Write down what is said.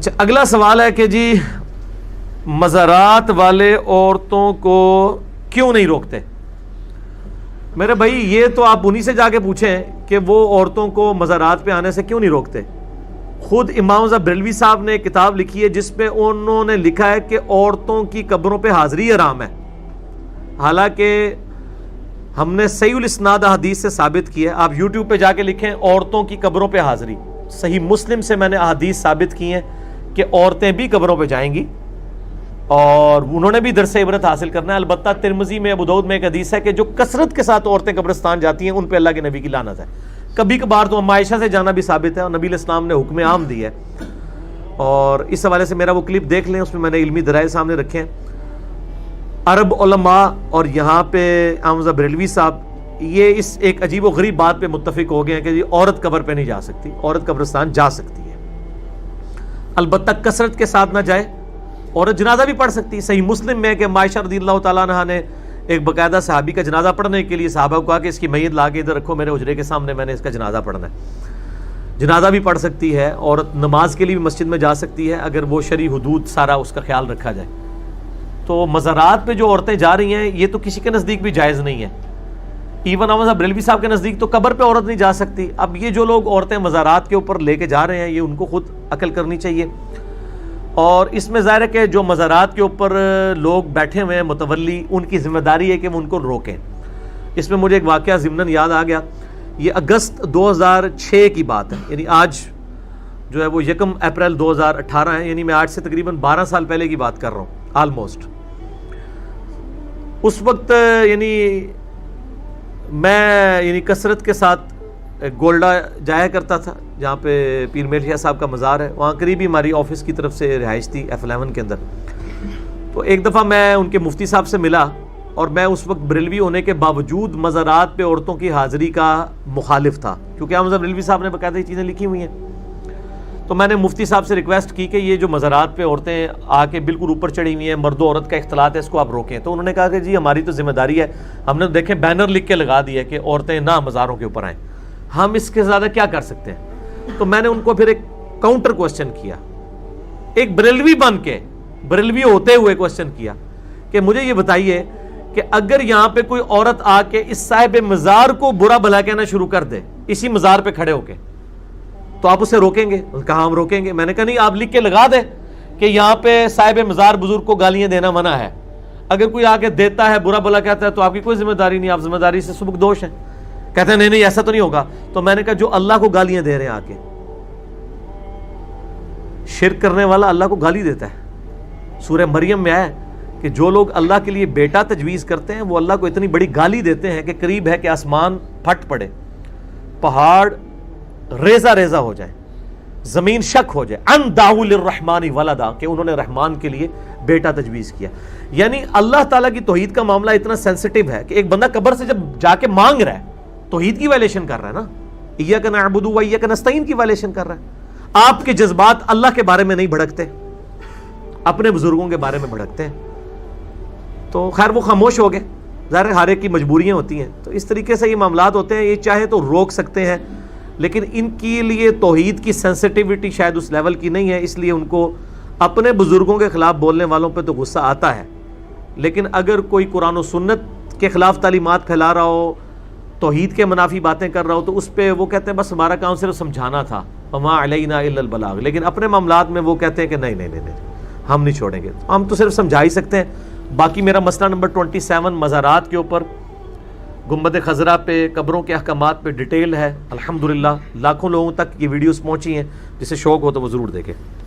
اچھا اگلا سوال ہے کہ جی مزارات والے عورتوں کو کیوں نہیں روکتے؟ میرے بھائی یہ تو آپ انہی سے جا کے پوچھیں کہ وہ عورتوں کو مزارات پہ آنے سے کیوں نہیں روکتے۔ خود امام رضا بریلوی صاحب نے ایک کتاب لکھی ہے جس پہ انہوں نے لکھا ہے کہ عورتوں کی قبروں پہ حاضری حرام ہے، حالانکہ ہم نے صحیح الاسناد حدیث سے ثابت کیا ہے۔ آپ یوٹیوب پہ جا کے لکھیں عورتوں کی قبروں پہ حاضری، صحیح مسلم سے میں نے احادیث ثابت کی ہیں کہ عورتیں بھی قبروں پہ جائیں گی اور انہوں نے بھی درس عبرت حاصل کرنا ہے۔ البتہ ترمذی میں ابو داؤد میں ایک حدیث ہے کہ جو کثرت کے ساتھ عورتیں قبرستان جاتی ہیں ان پہ اللہ کے نبی کی لعنت ہے۔ کبھی کبھار تو ام عائشہ سے جانا بھی ثابت ہے اور نبی علیہ السلام نے حکم عام دی ہے، اور اس حوالے سے میرا وہ کلپ دیکھ لیں، اس میں میں نے علمی دلائل سامنے رکھے ہیں۔ عرب علماء اور یہاں پہ امام رضا بریلوی صاحب یہ اس ایک عجیب و غریب بات پہ متفق ہو گئے ہیں کہ جی عورت قبر پہ نہیں جا سکتی، عورت قبرستان جا سکتی ہے، البتہ کثرت کے ساتھ نہ جائے۔ عورت جنازہ بھی پڑھ سکتی ہے، صحیح مسلم میں کہ عائشہ رضی اللہ تعالیٰ عنہا نے ایک باقاعدہ صحابی کا جنازہ پڑھنے کے لیے صحابہ کو کہا کہ اس کی میت لا کے ادھر رکھو میرے حجرے کے سامنے، میں نے اس کا جنازہ پڑھنا ہے۔ جنازہ بھی پڑھ سکتی ہے، عورت نماز کے لیے بھی مسجد میں جا سکتی ہے اگر وہ شرعی حدود سارا اس کا خیال رکھا جائے۔ تو مزارات پہ جو عورتیں جا رہی ہیں یہ تو کسی کے نزدیک بھی جائز نہیں ہے، ایون امام بریلوی صاحب کے نزدیک تو قبر پہ عورت نہیں جا سکتی۔ اب یہ جو لوگ عورتیں مزارات کے اوپر لے کے جا رہے ہیں یہ ان کو خود عقل کرنی چاہیے، اور اس میں ظاہر ہے کہ جو مزارات کے اوپر لوگ بیٹھے ہوئے ہیں متولی، ان کی ذمہ داری ہے کہ وہ ان کو روکیں۔ اس میں مجھے ایک واقعہ ضمناً یاد آ گیا، یہ اگست 2006 کی بات ہے، یعنی آج جو ہے وہ 1 اپریل 2018 ہے، یعنی میں آج سے تقریباً 12 سال پہلے کی بات کر رہا ہوں آلموسٹ۔ اس وقت میں کثرت کے ساتھ گولڈا جایا کرتا تھا جہاں پہ پیر میل شاہ صاحب کا مزار ہے، وہاں قریبی ہماری آفس کی طرف سے رہائش تھی F11 کے اندر۔ تو ایک دفعہ میں ان کے مفتی صاحب سے ملا، اور میں اس وقت بریلوی ہونے کے باوجود مزارات پہ عورتوں کی حاضری کا مخالف تھا، کیونکہ احمد بریلوی صاحب نے باقاعدہ یہ چیزیں لکھی ہوئی ہیں۔ تو میں نے مفتی صاحب سے ریکویسٹ کی کہ یہ جو مزارات پہ عورتیں آ کے بالکل اوپر چڑھی ہوئی ہیں، مرد و عورت کا اختلاط ہے، اس کو آپ روکیں۔ تو انہوں نے کہا کہ جی ہماری تو ذمہ داری ہے، ہم نے دیکھیں بینر لکھ کے لگا دیا کہ عورتیں نہ مزاروں کے اوپر آئیں، ہم اس کے زیادہ کیا کر سکتے ہیں۔ تو میں نے ان کو پھر ایک کاؤنٹر کوسچن کیا، ایک بریلوی بن کے، بریلوی ہوتے ہوئے کوسچن کیا کہ مجھے یہ بتائیے کہ اگر یہاں پہ کوئی عورت آ کے اس صاحب مزار کو برا بھلا کہنا شروع کر دے اسی مزار پہ کھڑے ہو کے، تو آپ اسے روکیں گے؟ کہا ہم روکیں گے۔ میں نے کہا نہیں، آپ لکھ کے لگا دیں کہ یہاں پہ صاحب مزار بزرگ کو گالیاں دینا منع ہے، اگر کوئی آ کے دیتا ہے برا بھلا کہتا ہے تو آپ کی کوئی ذمہ داری نہیں، آپ ذمہ داری سے سبکدوش ہیں۔ کہتے ہیں نہیں نہیں ایسا تو نہیں ہوگا۔ تو میں نے کہا جو اللہ کو گالیاں دے رہے ہیں آ کے، شرک کرنے والا اللہ کو گالی دیتا ہے۔ سورہ مریم میں ہے کہ جو لوگ اللہ کے لیے بیٹا تجویز کرتے ہیں وہ اللہ کو اتنی بڑی گالی دیتے ہیں کہ قریب ہے کہ آسمان پھٹ پڑے، پہاڑ ریزہ ریزہ ہو جائے، زمین شک ہو جائے، ان دعوا للرحمن ولدا، کہ انہوں نے رحمان کے لیے بیٹا تجویز کیا۔ یعنی اللہ تعالیٰ کی توحید کا معاملہ اتنا سینسٹیو ہے کہ ایک بندہ قبر سے جب جا کے مانگ رہا ہے توحید کی وائلیشن کر رہا ہے نا، ایاک نعبد و ایاک نستعین کی وائلیشن کر رہا ہے۔ آپ کے جذبات اللہ کے بارے میں نہیں بھڑکتے، اپنے بزرگوں کے بارے میں بھڑکتے ہیں۔ تو خیر وہ خاموش ہو گئے، ظاہر ہے ہر ایک کی مجبوریاں ہوتی ہیں، تو اس طریقے سے یہ معاملات ہوتے ہیں۔ یہ چاہے تو روک سکتے ہیں، لیکن ان کے لیے توحید کی سینسٹیوٹی شاید اس لیول کی نہیں ہے، اس لیے ان کو اپنے بزرگوں کے خلاف بولنے والوں پہ تو غصہ آتا ہے، لیکن اگر کوئی قرآن و سنت کے خلاف تعلیمات پھیلا رہا ہو، توحید کے منافی باتیں کر رہا ہو، تو اس پہ وہ کہتے ہیں بس ہمارا کام صرف سمجھانا تھا، وما علینا الا البلاغ، لیکن اپنے معاملات میں وہ کہتے ہیں کہ نہیں نہیں نہیں نہیں ہم نہیں چھوڑیں گے۔ ہم تو صرف سمجھا ہی سکتے ہیں۔ باقی میرا مسئلہ نمبر 27 مزارات کے اوپر، گنبد خضرا پہ، قبروں کے احکامات پہ ڈیٹیل ہے، الحمدللہ لاکھوں لوگوں تک یہ ویڈیوز پہنچی ہیں، جسے شوق ہو تو وہ ضرور دیکھیں۔